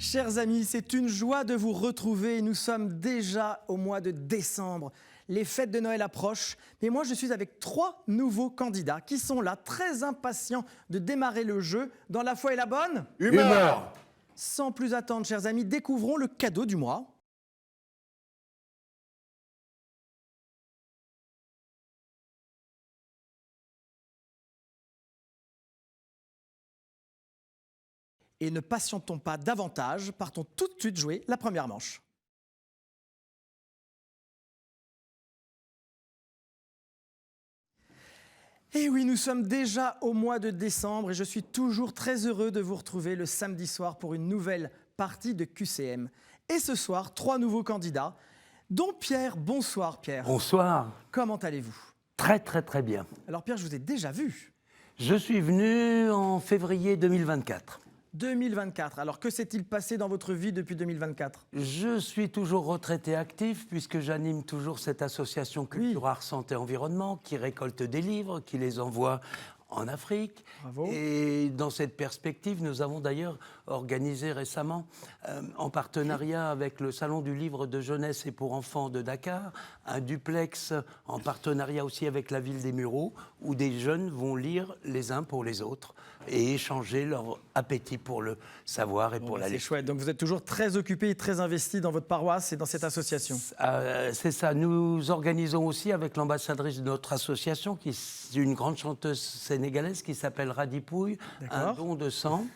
Chers amis, c'est une joie de vous retrouver. Nous sommes déjà au mois de décembre. Les fêtes de Noël approchent, mais moi je suis avec 3 nouveaux candidats qui sont là, très impatients de démarrer le jeu dans la foi et la bonne humeur. Sans plus attendre, chers amis, découvrons le cadeau du mois. Et ne patientons pas davantage, partons tout de suite jouer la première manche. Et oui, nous sommes déjà au mois de décembre et je suis toujours très heureux de vous retrouver le samedi soir pour une nouvelle partie de QCM. Et ce soir, 3 nouveaux candidats, dont Pierre. Bonsoir Pierre. Bonsoir. Comment allez-vous? Très très bien. Alors Pierre, je vous ai déjà vu. Je suis venu en février 2024. 2024. Alors que s'est-il passé dans votre vie depuis 2024? Je suis toujours retraité actif puisque j'anime toujours cette association Cultura Santé Environnement qui récolte des livres, qui les envoie en Afrique. Bravo. Et dans cette perspective, nous avons d'ailleurs organisé récemment, en partenariat avec le Salon du Livre de Jeunesse et pour Enfants de Dakar, un duplex en partenariat aussi avec la ville des Mureaux, où des jeunes vont lire les uns pour les autres et échanger leur appétit pour le savoir et pour la lecture. C'est chouette. Donc vous êtes toujours très occupé et très investi dans votre paroisse et dans cette association. C'est ça. Nous organisons aussi avec l'ambassadrice de notre association, qui est une grande chanteuse sénégalaise qui s'appelle Radipouille, un don de sang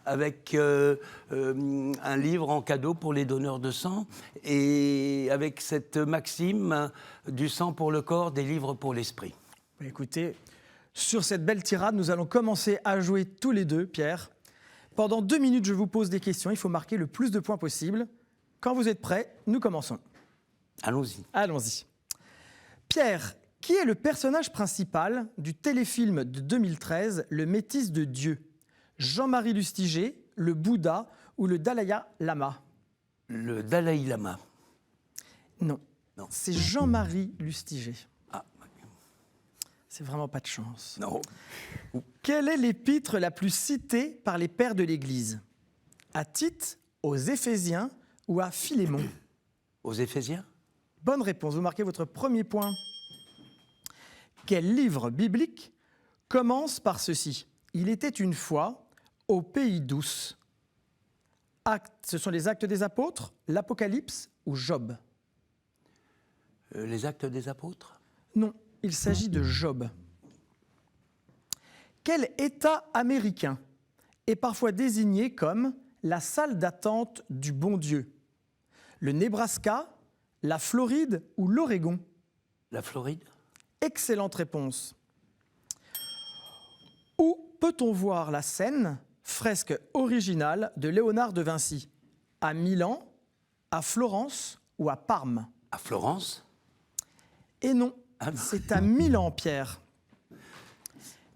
avec un livre en cadeau pour les donneurs de sang et avec cette maxime du sang pour le corps, des livres pour l'esprit. Écoutez, sur cette belle tirade, nous allons commencer à jouer tous les deux, Pierre. Pendant 2 minutes, je vous pose des questions. Il faut marquer le plus de points possible. Quand vous êtes prêts, nous commençons. Allons-y. Allons-y. Pierre, qui est le personnage principal du téléfilm de 2013, Le Métis de Dieu? Jean-Marie Lustiger, le Bouddha ou le Dalai Lama? Le Dalai Lama. Non. C'est Jean-Marie Lustiger. Ah. C'est vraiment pas de chance. Non. Quelle est l'épître la plus citée par les pères de l'Église? À Tite, aux Éphésiens ou à Philémon? Aux Éphésiens. Bonne réponse, vous marquez votre premier point. Quel livre biblique commence par ceci? Il était une fois au pays d'Ous. Ce sont les Actes des Apôtres, l'Apocalypse ou Job? Les Actes des Apôtres? Non, il s'agit de Job. Quel État américain est parfois désigné comme la salle d'attente du bon Dieu? Le Nebraska, la Floride ou l'Oregon? La Floride. Excellente réponse. Où peut-on voir la scène, fresque originale de Léonard de Vinci? À Milan, à Florence ou à Parme? À Florence? Et non, Ah non. c'est à Milan, Pierre.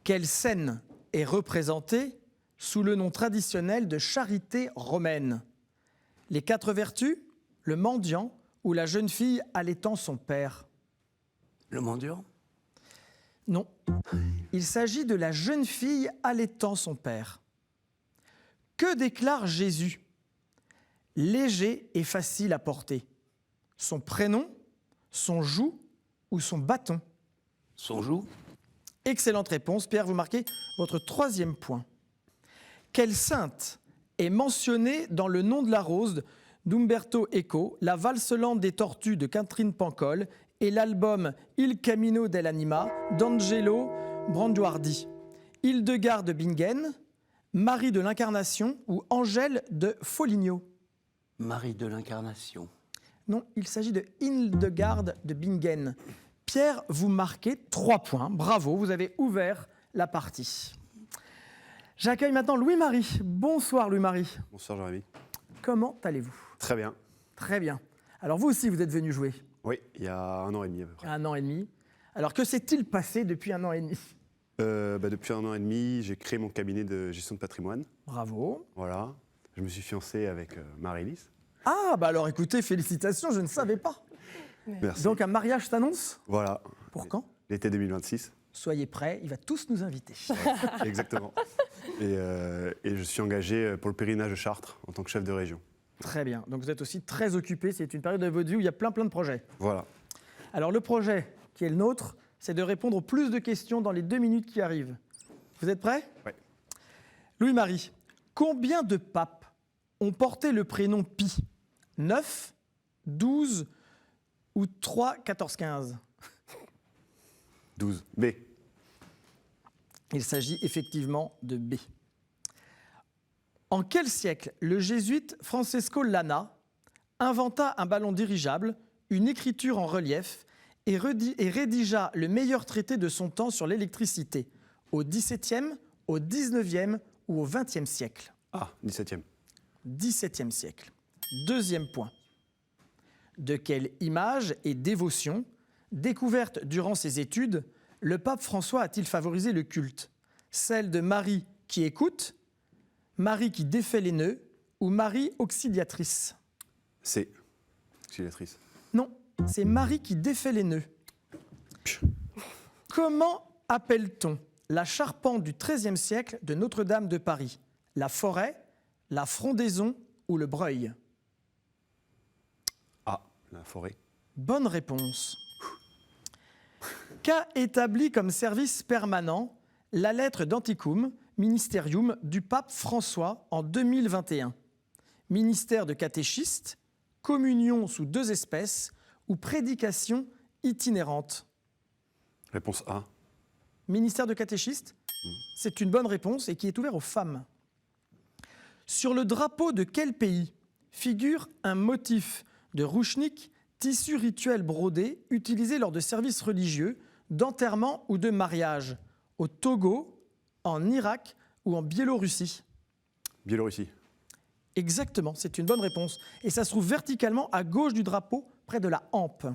Quelle scène est représentée sous le nom traditionnel de charité romaine? Les 4 vertus, le mendiant ou la jeune fille allaitant son père? Le mendiant? Non, il s'agit de la jeune fille allaitant son père. Que déclare Jésus? Léger et facile à porter. Son prénom, son joug ou son bâton? Son joug? Excellente réponse. Pierre, vous marquez votre 3e point. Quelle sainte est mentionnée dans Le nom de la rose d'Umberto Eco, La valse lente des tortues de Catherine Pancol et l'album Il Camino dell'Anima d'Angelo Branduardi? Hildegarde de Bingen, Marie de l'Incarnation ou Angèle de Foligno? Marie de l'Incarnation. Non, il s'agit de Hildegarde de Bingen. Pierre, vous marquez 3 points. Bravo, vous avez ouvert la partie. J'accueille maintenant Louis-Marie. Bonsoir Louis-Marie. Bonsoir Jérémy. Comment allez-vous? Très bien. Très bien. Alors vous aussi, vous êtes venu jouer? Oui, il y a 1 an et demi à peu près. 1 an et demi. Alors que s'est-il passé depuis 1 an et demi? Depuis 1 an et demi, j'ai créé mon cabinet de gestion de patrimoine. Bravo. Voilà. Je me suis fiancé avec Marie-Lise. Ah, bah alors écoutez, félicitations, je ne savais pas. Merci. Donc un mariage s'annonce? Voilà. Pour quand? L'été 2026. Soyez prêts, il va tous nous inviter. Exactement. Et je suis engagé pour le pèlerinage de Chartres en tant que chef de région. Très bien. Donc vous êtes aussi très occupé. C'est une période de votre vie où il y a plein de projets. Voilà. Alors le projet qui est le nôtre, c'est de répondre aux plus de questions dans les 2 minutes qui arrivent. Vous êtes prêts? Oui. Louis-Marie, combien de papes ont porté le prénom Pie? 9, 12 ou 3, 14, 15? 12. B. Il s'agit effectivement de B. En quel siècle le jésuite Francesco Lana inventa un ballon dirigeable, une écriture en relief et rédigea le meilleur traité de son temps sur l'électricité? Au XVIIe, au XIXe ou au XXe siècle? Ah, 17e. 17e siècle. Deuxième point. De quelle image et dévotion, découverte durant ses études, le pape François a-t-il favorisé le culte? Celle de Marie qui écoute, Marie qui défait les nœuds ou Marie auxiliatrice? C. Auxiliatrice. Non, c'est Marie qui défait les nœuds. Comment appelle-t-on la charpente du XIIIe siècle de Notre-Dame de Paris? La forêt, la frondaison ou le breuil? A. La forêt. Bonne réponse. Qu'a établi comme service permanent la lettre d'Anticum Ministerium du pape François en 2021? Ministère de catéchiste, communion sous 2 espèces ou prédication itinérante? Réponse A. Ministère de catéchiste, c'est une bonne réponse et qui est ouvert aux femmes. Sur le drapeau de quel pays figure un motif de rouchnik, tissu rituel brodé utilisé lors de services religieux, d'enterrement ou de mariage? Au Togo, en Irak ou en Biélorussie? Biélorussie. Exactement, c'est une bonne réponse. Et ça se trouve verticalement à gauche du drapeau, près de la hampe.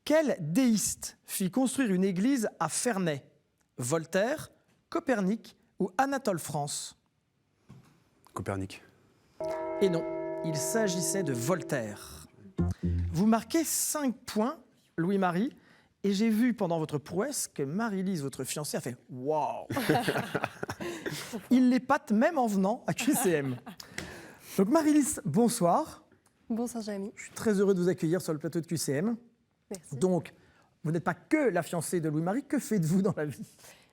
Quel déiste fit construire une église à Ferney? Voltaire, Copernic ou Anatole France? Copernic. Et non, il s'agissait de Voltaire. Vous marquez 5 points, Louis-Marie, et j'ai vu pendant votre prouesse que Marie-Lise, votre fiancée, a fait « Waouh !» Il l'épate même en venant à QCM. Donc Marie-Lise, bonsoir. Bonsoir Jérémy. Je suis très heureux de vous accueillir sur le plateau de QCM. Merci. Donc, vous n'êtes pas que la fiancée de Louis-Marie, que faites-vous dans la vie?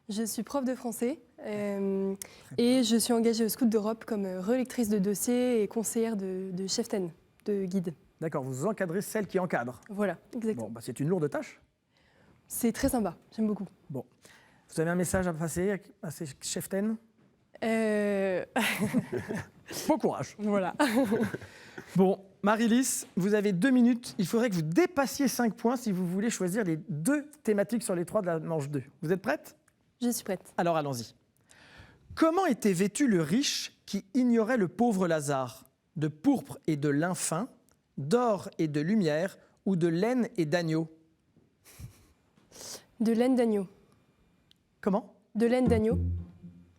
Je suis prof de français et je suis engagée au Scout d'Europe comme relectrice de dossiers et conseillère de cheftaine, de guide. D'accord, vous encadrez celle qui encadre. Voilà, exactement. Bon, c'est une lourde tâche. C'est très sympa, j'aime beaucoup. Bon, vous avez un message à passer à ces cheftaines? Bon courage. Voilà. Bon, Marie-Lise, vous avez 2 minutes. Il faudrait que vous dépassiez 5 points si vous voulez choisir les 2 thématiques sur les 3 de la manche 2. Vous êtes prête? Je suis prête. Alors allons-y. Comment était vêtu le riche qui ignorait le pauvre Lazare? De pourpre et de lin fin, d'or et de lumière ou de laine et d'agneau? De laine d'agneau. Comment? De laine d'agneau.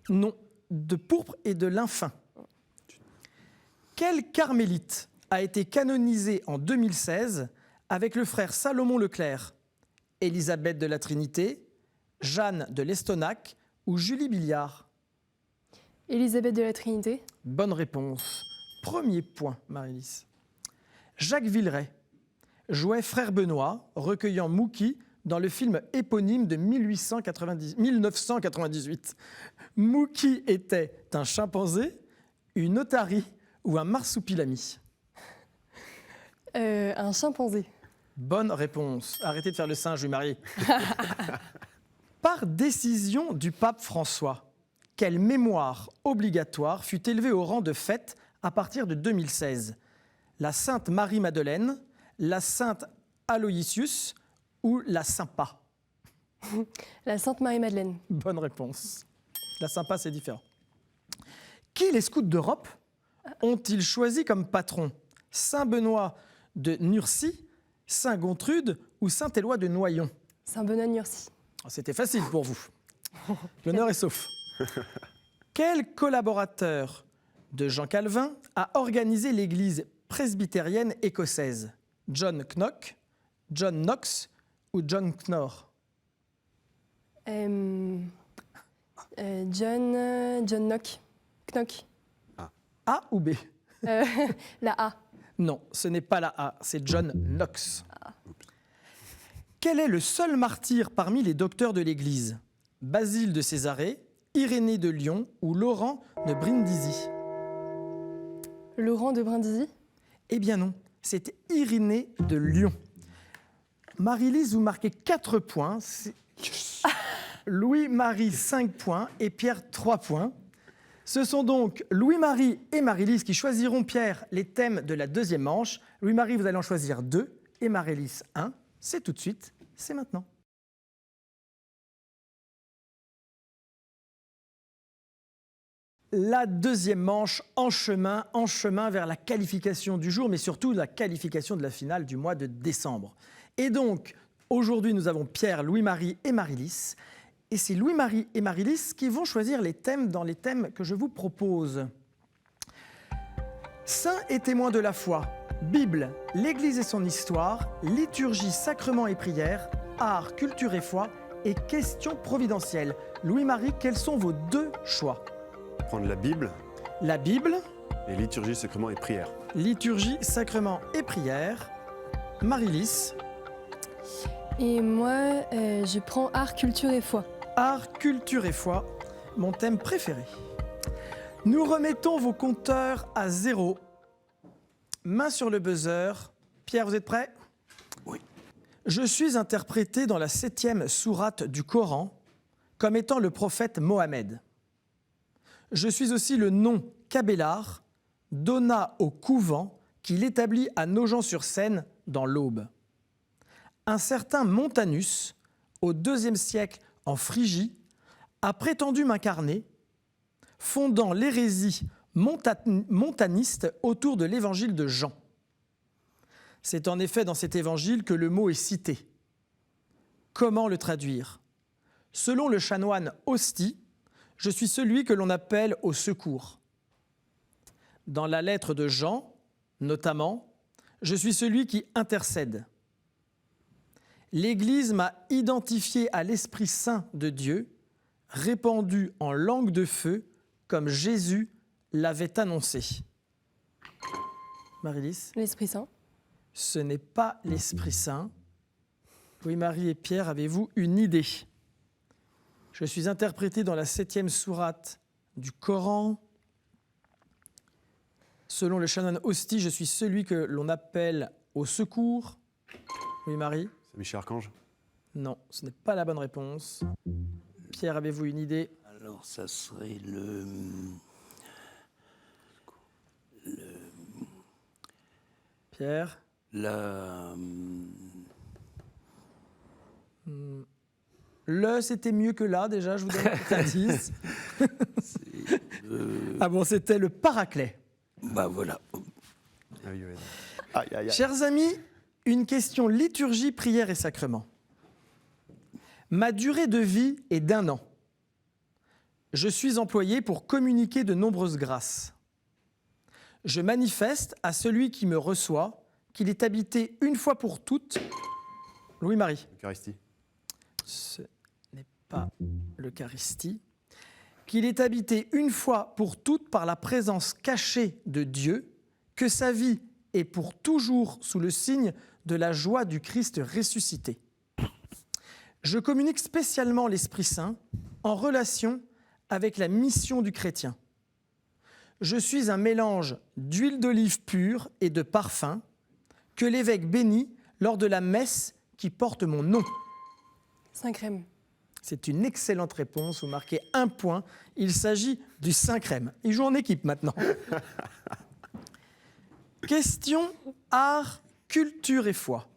Non, de pourpre et de lin fin. Quel carmélite a été canonisé en 2016 avec le frère Salomon Leclerc? Élisabeth de la Trinité, Jeanne de l'Estonac ou Julie Billiard? Élisabeth de la Trinité. Bonne réponse. Premier point, Marie-Lise. Jacques Villeray jouait frère Benoît, recueillant Mouki dans le film éponyme de 1998. Mouki était un chimpanzé, une otarie ou un marsupilami? Un chimpanzé. Bonne réponse. Arrêtez de faire le singe, Louis-Marie. Par décision du pape François, quelle mémoire obligatoire fut élevée au rang de fête à partir de 2016? La Sainte Marie-Madeleine, la Sainte Aloysius ou la Saint-Pas? La Sainte Marie-Madeleine. Bonne réponse. La Saint-Pas, c'est différent. Qui les scouts d'Europe ont-ils choisi comme patron? Saint-Benoît de Nursie, Saint-Gontrude ou Saint-Éloi de Noyon? Saint-Benoît de Nursie. C'était facile pour vous. L'honneur est sauf. Quel collaborateur de Jean Calvin a organisé l'église presbytérienne écossaise? John Knock, John Knox ou John Knorr? John Knock. A ou B? La A. Non, ce n'est pas la A, c'est John Knox. Quel est le seul martyr parmi les docteurs de l'Église? Basile de Césarée, Irénée de Lyon ou Laurent de Brindisi? Laurent de Brindisi. Eh bien non, c'était Irénée de Lyon. Marie-Lise, vous marquez 4 points. Louis-Marie, 5 points. Et Pierre, 3 points. Ce sont donc Louis-Marie et Marie-Lise qui choisiront, Pierre, les thèmes de la deuxième manche. Louis-Marie, vous allez en choisir 2 et Marie-Lise 1. C'est tout de suite, c'est maintenant. La deuxième manche en chemin vers la qualification du jour, mais surtout la qualification de la finale du mois de décembre. Et donc, aujourd'hui, nous avons Pierre, Louis-Marie et Marie-Lise. Et c'est Louis-Marie et Marie-Lise qui vont choisir les thèmes dans les thèmes que je vous propose. Saints et témoins de la foi, Bible, l'Église et son histoire, liturgie, sacrements et prières, art, culture et foi et questions providentielles. Louis-Marie, quels sont vos 2 choix? Prendre la Bible La Bible, et liturgie, sacrement et prière. liturgie, sacrements et prières. Marie-Lise, Et moi, je prends art, culture et foi. art, culture et foi, mon thème préféré. Nous remettons vos compteurs à 0. Main sur le buzzer. Pierre, vous êtes prêts? Oui. Je suis interprété dans la 7e sourate du Coran comme étant le prophète Mohammed. Je suis aussi le nom qu'Abélard donna au couvent qu'il établit à Nogent-sur-Seine dans l'Aube. Un certain Montanus, au IIe siècle en Phrygie, a prétendu m'incarner, fondant l'hérésie montaniste autour de l'évangile de Jean. C'est en effet dans cet évangile que le mot est cité. Comment le traduire? Selon le chanoine Ostie, je suis celui que l'on appelle au secours. Dans la lettre de Jean, notamment, je suis celui qui intercède. L'Église m'a identifié à l'Esprit Saint de Dieu, répandu en langue de feu, comme Jésus l'avait annoncé. Marie-Lise, L'Esprit Saint. ce n'est pas l'Esprit Saint. Louis-Marie et Pierre, avez-vous une idée? Je suis interprété dans la 7e sourate du Coran. Selon le chanoine Ostie, je suis celui que l'on appelle au secours. Louis-Marie? C'est Michel Archange. Non, ce n'est pas la bonne réponse. Pierre, avez-vous une idée? Alors, ça serait Pierre? la... Le, c'était mieux que là, déjà, je vous donne un petit indice. Ah bon, c'était le Paraclet. Bah voilà. Ah oui, oui. Aïe, aïe, aïe. Chers amis, une question liturgie, prière et sacrement. Ma durée de vie est d'1 an. Je suis employé pour communiquer de nombreuses grâces. Je manifeste à celui qui me reçoit qu'il est habité une fois pour toutes. Louis-Marie. Eucharistie. Ce n'est pas l'Eucharistie. Qu'il est habité une fois pour toutes par la présence cachée de Dieu, que sa vie est pour toujours sous le signe de la joie du Christ ressuscité. Je communique spécialement l'Esprit Saint en relation avec la mission du chrétien. Je suis un mélange d'huile d'olive pure et de parfum que l'évêque bénit lors de la messe qui porte mon nom. Saint-Crème. C'est une excellente réponse, vous marquez 1 point. Il s'agit du Saint-Crème. Il joue en équipe maintenant. Question art, culture et foi.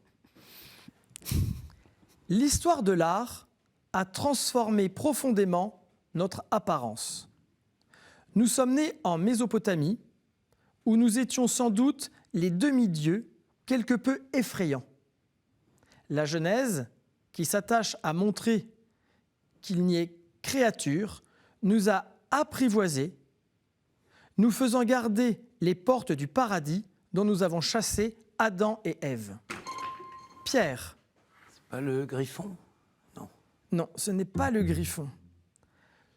L'histoire de l'art a transformé profondément notre apparence. Nous sommes nés en Mésopotamie, où nous étions sans doute les demi-dieux, quelque peu effrayants. La Genèse, qui s'attache à montrer qu'il n'y ait créature, nous a apprivoisés, nous faisant garder les portes du paradis dont nous avons chassé Adam et Ève. Pierre. Pas le griffon? Non. Non, ce n'est pas le griffon.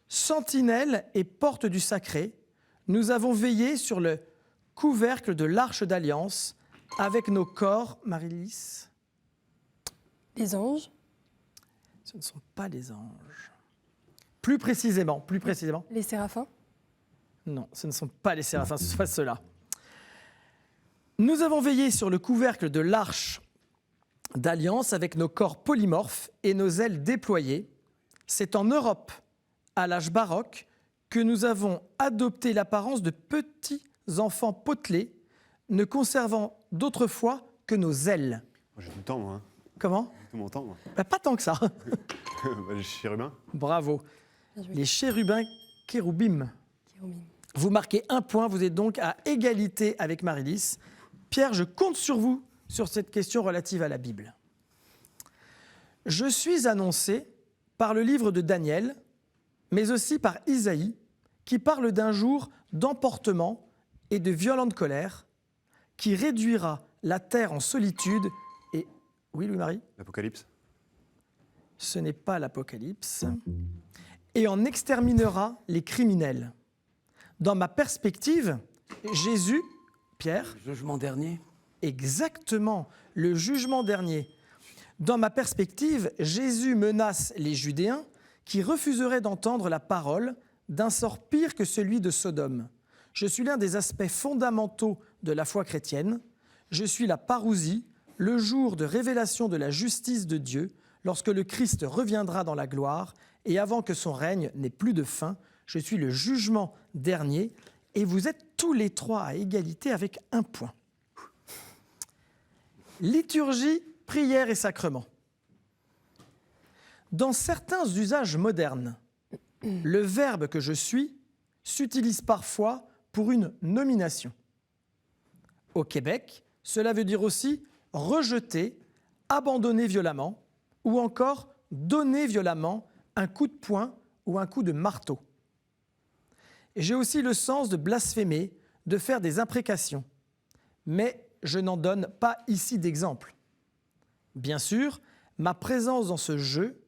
Sentinelle et porte du sacré, nous avons veillé sur le couvercle de l'arche d'alliance avec nos corps, Marie-Lys. Les anges. Ce ne sont pas les anges. Plus précisément. Les séraphins. Non, ce ne sont pas les séraphins, ce sont pas ceux-là. Nous avons veillé sur le couvercle de l'arche d'alliance avec nos corps polymorphes et nos ailes déployées. C'est en Europe, à l'âge baroque, que nous avons adopté l'apparence de petits enfants potelés, ne conservant d'autrefois que nos ailes. Moi, j'ai tout le temps, moi. Hein. Comment ? J'ai tout mon temps, moi. Pas tant que ça. Les chérubins. Bravo. Bien joué. Les chérubins kéroubim. Kéroumim. Vous marquez 1 point, vous êtes donc à égalité avec Marie-Lys. Pierre, je compte sur vous sur cette question relative à la Bible. Je suis annoncé par le livre de Daniel, mais aussi par Isaïe, qui parle d'un jour d'emportement et de violente colère, qui réduira la terre en solitude et... Oui, Louis-Marie ? L'Apocalypse. Ce n'est pas l'Apocalypse. Et en exterminera les criminels. Dans ma perspective, Jésus, Pierre, Le jugement dernier. exactement, le jugement dernier. Dans ma perspective, Jésus menace les Judéens qui refuseraient d'entendre la parole d'un sort pire que celui de Sodome. Je suis l'un des aspects fondamentaux de la foi chrétienne. Je suis la parousie, le jour de révélation de la justice de Dieu, lorsque le Christ reviendra dans la gloire et avant que son règne n'ait plus de fin. Je suis le jugement dernier et vous êtes tous les 3 à égalité avec 1 point. Liturgie, prière et sacrement. Dans certains usages modernes, le verbe que je suis s'utilise parfois pour une nomination. Au Québec, cela veut dire aussi rejeter, abandonner violemment ou encore donner violemment un coup de poing ou un coup de marteau. J'ai aussi le sens de blasphémer, de faire des imprécations, mais je n'en donne pas ici d'exemple. Bien sûr, ma présence dans ce jeu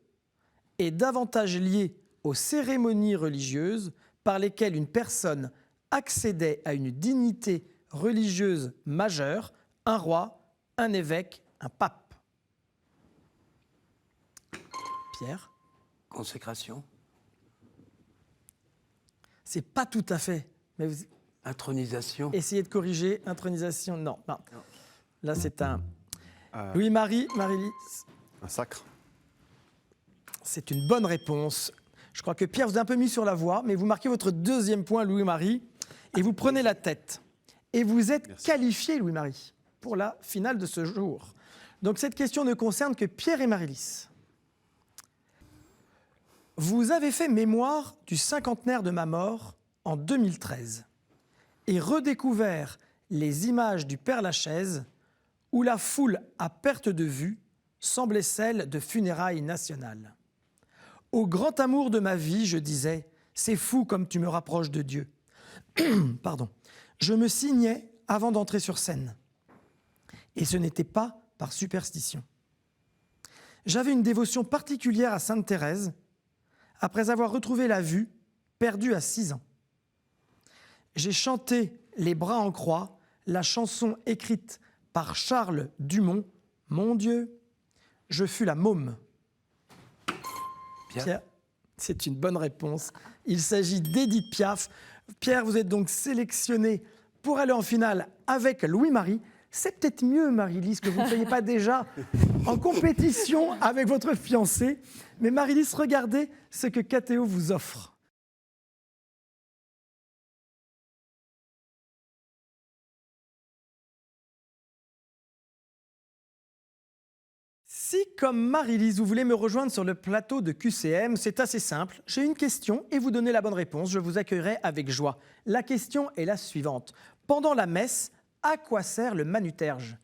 est davantage liée aux cérémonies religieuses par lesquelles une personne accédait à une dignité religieuse majeure, un roi, un évêque, un pape. Pierre ? Consécration. C'est pas tout à fait. Mais vous Intronisation. essayez de corriger. Intronisation, non. Là, c'est un... Euh, Louis-Marie, Marie-Lys, Un sacre. c'est une bonne réponse. Je crois que Pierre vous a un peu mis sur la voie, mais vous marquez votre 2e point, Louis-Marie, et vous prenez la tête. Et vous êtes qualifié, Louis-Marie, pour la finale de ce jour. Donc cette question ne concerne que Pierre et Marie-Lys. Vous avez fait mémoire du 50aire de ma mort en 2013 et redécouvert les images du Père-Lachaise où la foule à perte de vue semblait celle de funérailles nationales. Au grand amour de ma vie, je disais, c'est fou comme tu me rapproches de Dieu. Pardon. Je me signais avant d'entrer sur scène. Et ce n'était pas par superstition. J'avais une dévotion particulière à Sainte Thérèse, après avoir retrouvé la vue, perdue à 6 ans. J'ai chanté les bras en croix, la chanson écrite par Charles Dumont, « Mon Dieu, je fus la môme ». Pierre, c'est une bonne réponse. Il s'agit d'Édith Piaf. Pierre, vous êtes donc sélectionné pour aller en finale avec Louis-Marie. C'est peut-être mieux, Marie-Lys, que vous ne soyez pas déjà en compétition avec votre fiancé. Mais Marie-Lys, regardez ce que KTO vous offre. Si, comme Marie-Lys, vous voulez me rejoindre sur le plateau de QCM, c'est assez simple. J'ai une question et vous donnez la bonne réponse. Je vous accueillerai avec joie. La question est la suivante. Pendant la messe, à quoi sert le manuterge ?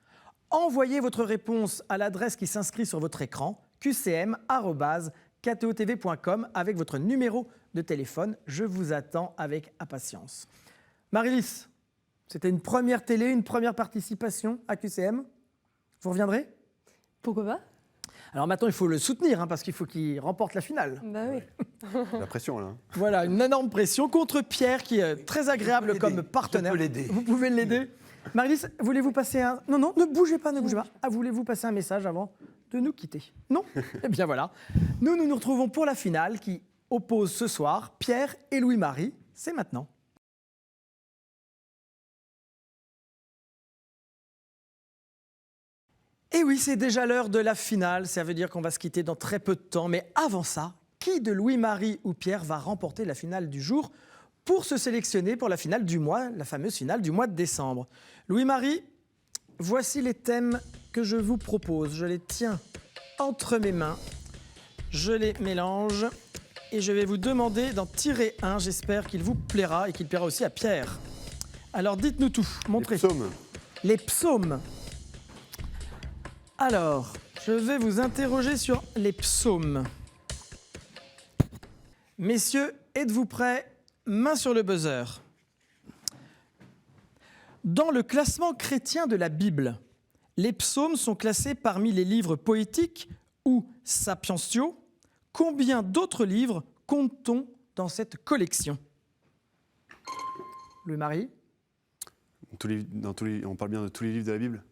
Envoyez votre réponse à l'adresse qui s'inscrit sur votre écran, qcm@ktotv.com, avec votre numéro de téléphone. Je vous attends avec impatience. Marie-Lys, c'était une première télé, une première participation à QCM. Vous reviendrez ? Pourquoi pas ? Alors maintenant, il faut le soutenir, hein, parce qu'il faut qu'il remporte la finale. Bah oui. La pression, là. Voilà, une énorme pression contre Pierre, qui est très agréable comme partenaire. Je peux l'aider. Vous pouvez l'aider. Marie-Lise, voulez-vous passer un... Non, non, ne bougez pas, ne bougez pas. Ah, voulez-vous passer un message avant de nous quitter? Non? Eh bien voilà. Nous nous retrouvons pour la finale qui oppose ce soir Pierre et Louis-Marie. C'est maintenant. Et oui, c'est déjà l'heure de la finale. Ça veut dire qu'on va se quitter dans très peu de temps. Mais avant ça, qui de Louis-Marie ou Pierre va remporter la finale du jour pour se sélectionner pour la finale du mois, la fameuse finale du mois de décembre? Louis-Marie, voici les thèmes que je vous propose. Je les tiens entre mes mains, je les mélange et je vais vous demander d'en tirer un. J'espère qu'il vous plaira et qu'il plaira aussi à Pierre. Alors dites-nous tout, montrez. Les psaumes. Les psaumes. Alors, je vais vous interroger sur les psaumes. Messieurs, êtes-vous prêts? Main sur le buzzer. Dans le classement chrétien de la Bible, les psaumes sont classés parmi les livres poétiques ou sapientiaux. Combien d'autres livres compte-t-on dans cette collection? Louis-Marie? On parle bien de tous les livres de la Bible?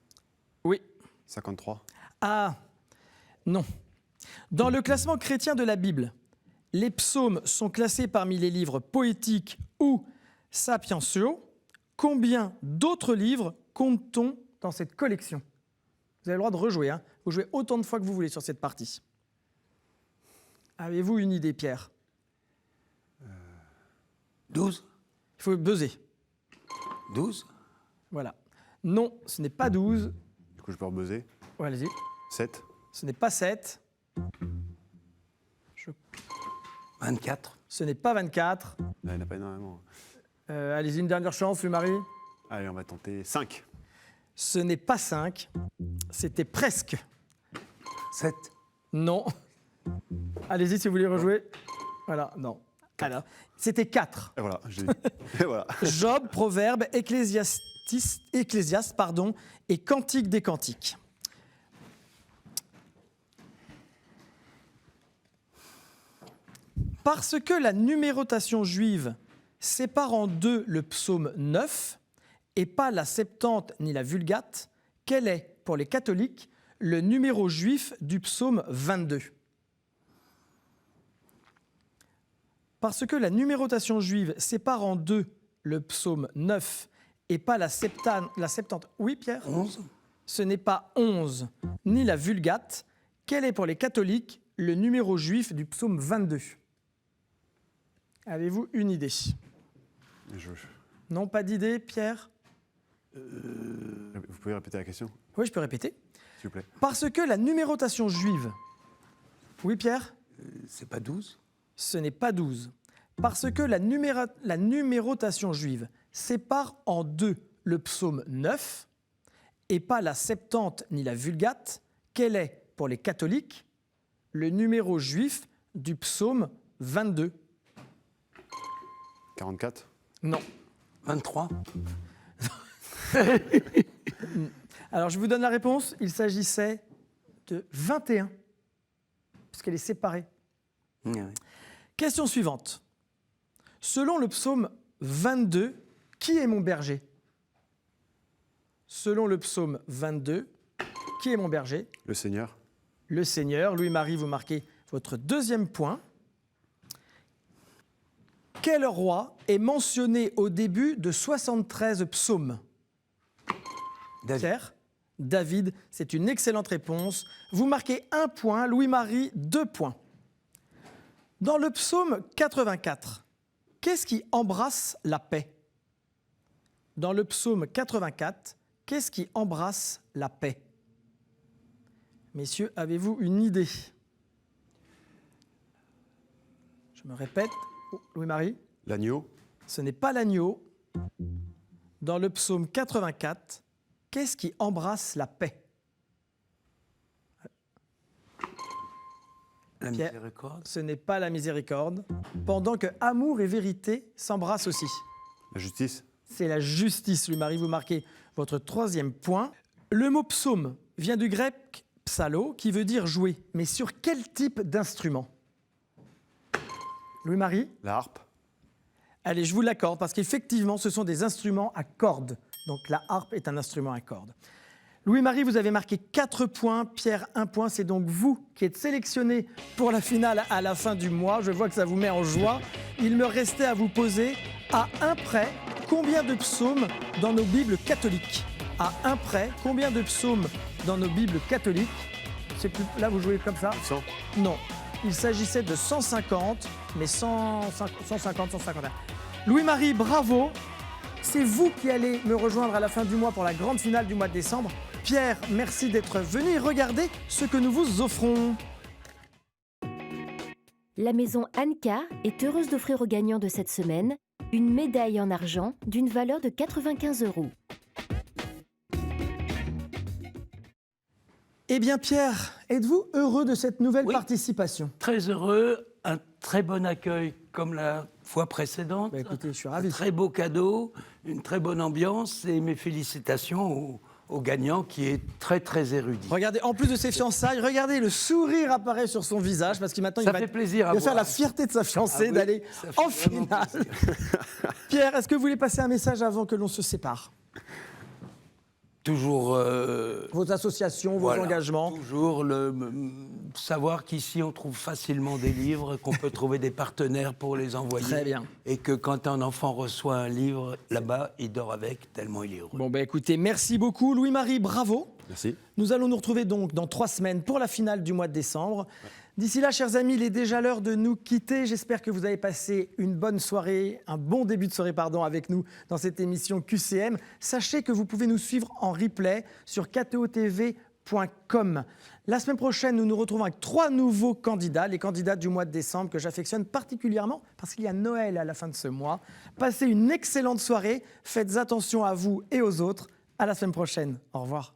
Oui. 53. Ah, non. Dans le classement chrétien de la Bible, les psaumes sont classés parmi les livres poétiques ou sapientiaux. Combien d'autres livres compte-t-on dans cette collection? Vous avez le droit de rejouer, hein. Vous jouez autant de fois que vous voulez sur cette partie. Avez-vous une idée, Pierre? 12. Il faut buzzer. 12. Voilà. Non, ce n'est pas 12. Du coup, je peux rebuzzer. Ouais, allez-y. 7. Ce n'est pas 7. 24. Ce n'est pas 24. Il n'y en a pas énormément. Allez-y, une dernière chance, Louis-Marie. Allez, on va tenter 5. Ce n'est pas 5. C'était presque. 7. Non. Allez-y si vous voulez rejouer. Voilà, non. Alors, c'était 4. Et voilà, j'ai dit. Et voilà. Job, Proverbe, Ecclésiaste, et Cantique des Cantiques. Parce que la numérotation juive sépare en deux le psaume 9 et pas la Septante ni la Vulgate, quel est, pour les catholiques, le numéro juif du psaume 22? Parce que la numérotation juive sépare en deux le psaume 9 et pas la Septante. Oui, Pierre? 11. Ce n'est pas 11, ni la Vulgate. Quel est pour les catholiques le numéro juif du psaume 22? Avez-vous une idée? Non, pas d'idée, Pierre? Vous pouvez répéter la question, Oui, je peux répéter. s'il vous plaît? Parce que la numérotation juive... Oui, Pierre? C'est pas 12. Ce n'est pas 12. Parce que la numérotation juive sépare en deux le psaume 9 et pas la Septante ni la Vulgate, quel est, pour les catholiques, le numéro juif du psaume 22? 44. Non. 23. Alors, je vous donne la réponse. Il s'agissait de 21, puisqu'elle est séparée. Oui. Question suivante. Selon le psaume 22, qui est mon berger? Selon le psaume 22, qui est mon berger? Le Seigneur. Le Seigneur. Louis-Marie, vous marquez votre deuxième point. Quel roi est mentionné au début de 73 psaumes? David. Pierre? David, c'est une excellente réponse. Vous marquez 1 point, Louis-Marie 2 points. Dans le psaume 84, qu'est-ce qui embrasse la paix? Dans le psaume 84, qu'est-ce qui embrasse la paix? Messieurs, avez-vous une idée? Je me répète. Louis-Marie? L'agneau. Ce n'est pas l'agneau. Dans le psaume 84, qu'est-ce qui embrasse la paix? La Pierre. miséricorde. Ce n'est pas la miséricorde. Pendant que amour et vérité s'embrassent aussi. La justice. C'est la justice, Louis-Marie. Vous marquez votre troisième point. Le mot psaume vient du grec psalo, qui veut dire jouer. Mais sur quel type d'instrument? Louis-Marie? La harpe. Allez, je vous l'accorde, parce qu'effectivement, ce sont des instruments à cordes. Donc la harpe est un instrument à cordes. Louis-Marie, vous avez marqué 4 points, Pierre 1 point. C'est donc vous qui êtes sélectionné pour la finale à la fin du mois. Je vois que ça vous met en joie. Il me restait à vous poser, à un près, combien de psaumes dans nos Bibles catholiques? À un près, combien de psaumes dans nos Bibles catholiques? C'est plus... Là, vous jouez comme ça? 100. Non. Il s'agissait de 150, mais 151. Louis-Marie, bravo. C'est vous qui allez me rejoindre à la fin du mois pour la grande finale du mois de décembre. Pierre, merci d'être venu et regardez ce que nous vous offrons. La maison Anka est heureuse d'offrir aux gagnants de cette semaine une médaille en argent d'une valeur de 95 €. Eh bien Pierre, êtes-vous heureux de cette nouvelle Oui. participation? Très heureux, un très bon accueil comme la fois précédente. Bah, écoutez, je suis Un ravi. très beau cadeau, une très bonne ambiance et mes félicitations au gagnant qui est très très érudit. Regardez, en plus de ses fiançailles, regardez, le sourire apparaît sur son visage parce qu'il maintenant Ça il va, fait plaisir à il va faire voir. la fierté de sa fiancée Ah oui, d'aller ça fait en vraiment finale. plaisir. Pierre, est-ce que vous voulez passer un message avant que l'on se sépare? Toujours Vos associations, vos voilà, engagements. toujours savoir qu'ici on trouve facilement des livres, qu'on peut trouver des partenaires pour les envoyer. Très bien. Et que quand un enfant reçoit un livre, là-bas, il dort avec tellement il est heureux. Bon, ben écoutez, merci beaucoup. Louis-Marie, bravo. Merci. Nous allons nous retrouver donc dans 3 semaines pour la finale du mois de décembre. D'ici là, chers amis, il est déjà l'heure de nous quitter. J'espère que vous avez passé une bonne soirée, un bon début de soirée, avec nous dans cette émission QCM. Sachez que vous pouvez nous suivre en replay sur ktotv.com. La semaine prochaine, nous nous retrouvons avec 3 nouveaux candidats, les candidats du mois de décembre que j'affectionne particulièrement parce qu'il y a Noël à la fin de ce mois. Passez une excellente soirée. Faites attention à vous et aux autres. À la semaine prochaine. Au revoir.